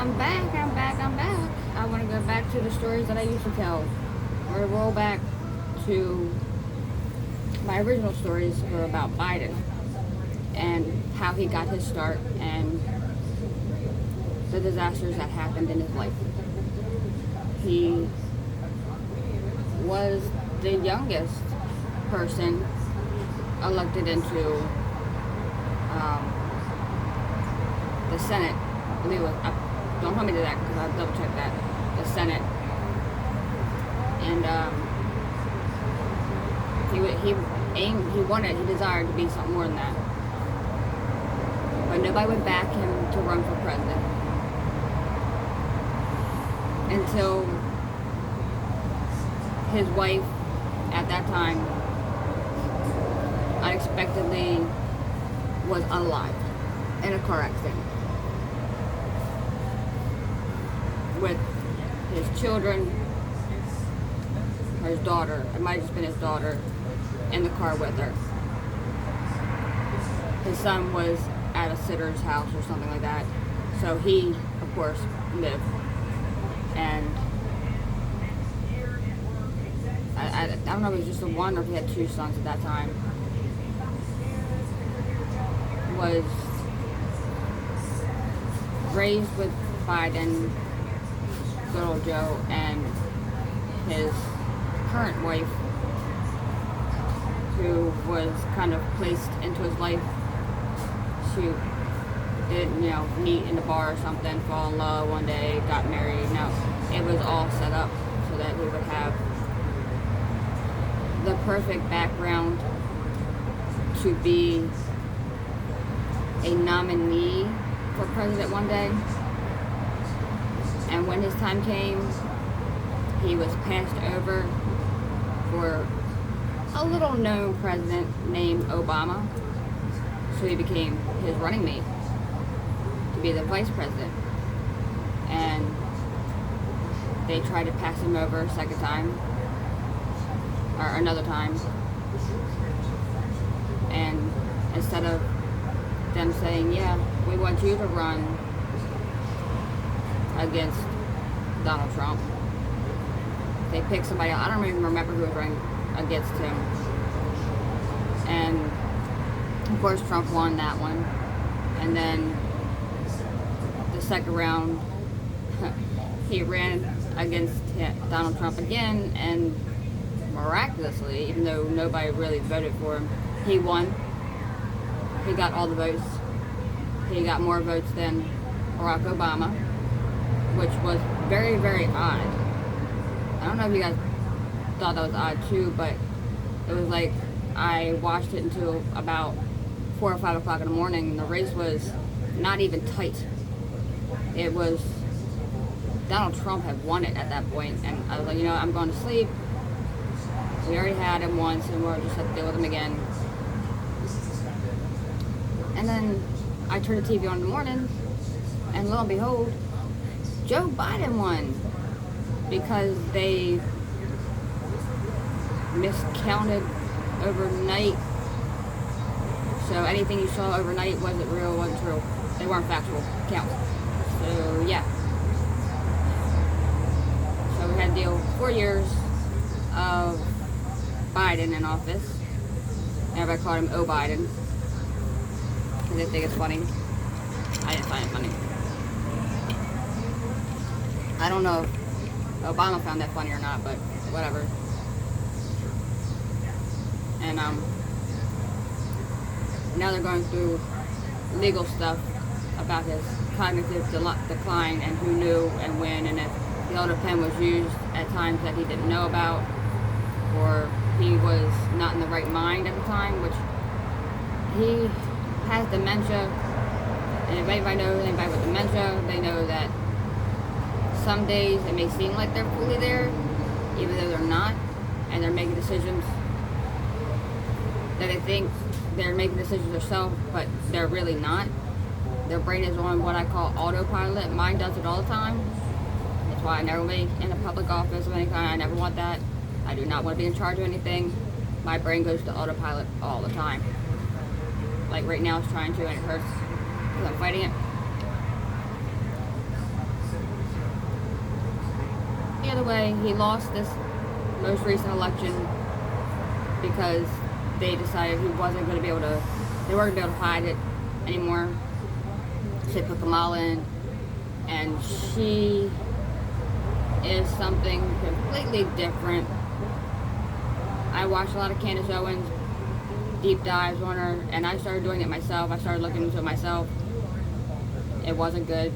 I'm back. I want to go back to the stories that I used to tell. Or roll back to my original stories were about Biden and how he got his start and the disasters that happened in his life. He was the youngest person elected into the Senate. I believe it was, don't hold me to that because I'll double check that. The Senate. And he wanted, he desired to be something more than that. But nobody would back him to run for president until his wife at that time unexpectedly was unalived in a car accident with his children, or his daughter, it might have just been his daughter, in the car with her. His son was at a sitter's house or something like that, so he, of course, lived. And I don't know if it was just the one or if he had two sons at that time, was raised with Biden, good old Joe, and his current wife, who was kind of placed into his life. She did, meet in the bar or something, fall in love one day, got married. No, it was all set up so that he would have the perfect background to be a nominee for president one day. And when his time came, he was passed over for a little known president named Obama. So he became his running mate to be the vice president. And they tried to pass him over a second time, or another time. And instead of them saying, yeah, we want you to run against Donald Trump, they picked somebody else. I don't even remember who was running against him. And of course Trump won that one. And then the second round, he ran against Donald Trump again, and miraculously, even though nobody really voted for him, he won. He got all the votes. He got more votes than Barack Obama, which was very, very odd. I don't know if you guys thought that was odd too, but it was like I watched it until about 4 or 5 o'clock in the morning, and the race was not even tight. It was, Donald Trump had won it at that point, and I was like, I'm going to sleep. We already had him once, and we'll just have to deal with him again. And then I turned the TV on in the morning, and lo and behold, Joe Biden won, because they miscounted overnight. So anything you saw overnight wasn't real, wasn't true. They weren't factual counts. So yeah. So we had to deal 4 years of Biden in office. Everybody called him O-Biden, because they think it's funny. I didn't find it funny. I don't know if Obama found that funny or not, but whatever. And now they're going through legal stuff about his cognitive decline and who knew and when, and if the autopin was used at times that he didn't know about, or he was not in the right mind at the time, which he has dementia. And if anybody knows anybody with dementia, they know that some days it may seem like they're fully there, even though they're not, and they're making decisions that they think they're making decisions themselves, but they're really not. Their brain is on what I call autopilot. Mine does it all the time. That's why I never want to be in a public office of any kind. I never want that. I do not want to be in charge of anything. My brain goes to autopilot all the time. Like right now it's trying to, and it hurts because I'm fighting it. the way, he lost this most recent election because they decided he wasn't going to be able to, they weren't going to be able to hide it anymore. So they put Kamala in, and she is something completely different. I watched a lot of Candace Owens deep dives on her, and I started doing it myself. I started looking into it myself. It wasn't good.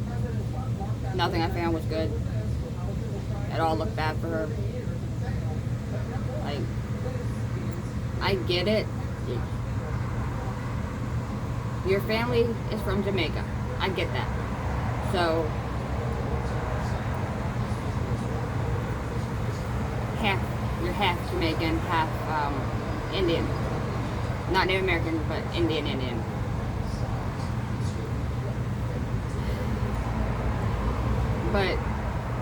Nothing I found was good. It all looked bad for her. Like, I get it. Your family is from Jamaica. I get that. So, you're half Jamaican, half Indian. Not Native American, but Indian. But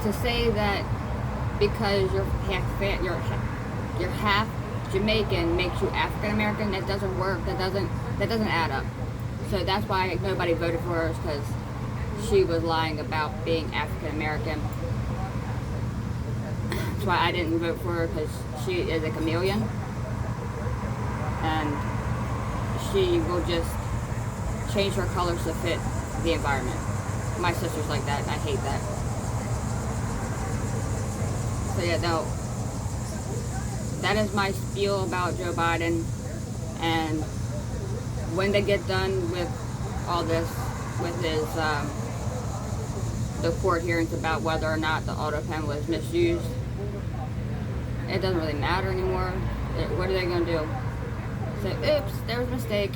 to say that because you're half Jamaican makes you African American, that doesn't work. That doesn't add up. So that's why nobody voted for her, because she was lying about being African American. That's why I didn't vote for her, because she is a chameleon, and she will just change her colors to fit the environment. My sister's like that, and I hate that. So yeah, no, that is my spiel about Joe Biden. And when they get done with all this, with his the court hearings about whether or not the autopin was misused, it doesn't really matter anymore. What are they going to do? Say, oops, there was a mistake.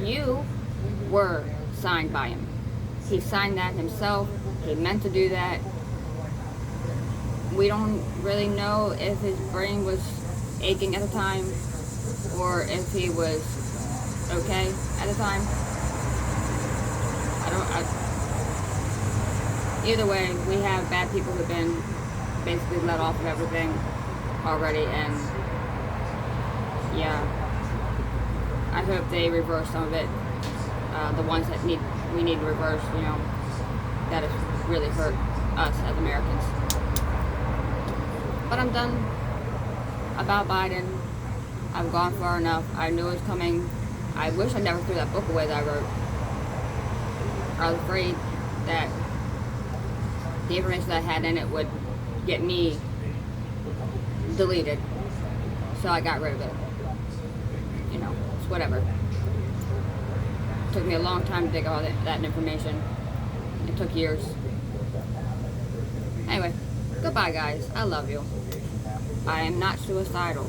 You were signed by him. He signed that himself. He meant to do that. We don't really know if his brain was aching at the time or if he was okay at the time. Either way, we have bad people who've been basically let off of everything already, and yeah, I hope they reverse some of it. The ones that we need to reverse, that has really hurt us as Americans. But I'm done about Biden. I've gone far enough. I knew it was coming. I wish I never threw that book away that I wrote. I was afraid that the information that I had in it would get me deleted. So I got rid of it. It's whatever. It took me a long time to dig all that information. It took years. Anyway, goodbye guys. I love you. I am not suicidal.